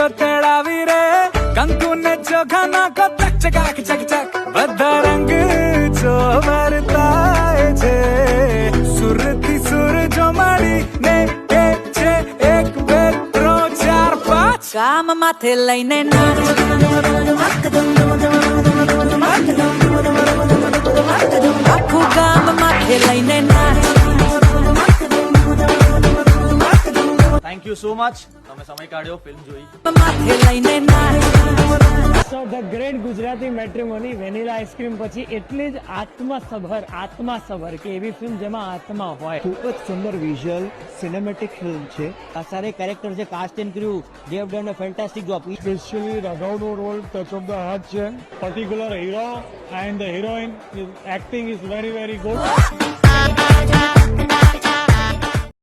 જો તેડાવી રે કંકુ ને ચોખા નાખો ચક ચકાક ચક ચક બધા રંગ જો વરતાય છે સુરતી સુર જો મળી ને કે છે 1 2 3 4 5 કામ માથે લઈને નાચ આખું ગામ માથે લઈને નાચ થેન્ક યુ સો મચ તમે સમય કાઢ્યો ફિલ્મ જોઈ માથે લઈને નાચ સો The Great Gujarati Matrimony vanilla ice cream પછી એટલી જ આત્માસભર કે એવી ફિલ્મ જેમાં આત્મા હોય. ખૂબ જ સુંદર વિઝ્યુઅલ સિનેમેટિક ફિલ્મ છે. આ સારે કેરેક્ટર છે, cast and crew they have done a fantastic job. Specially રાઘવનો role touch of the heart છે. Particular hero and the heroine acting is very very good.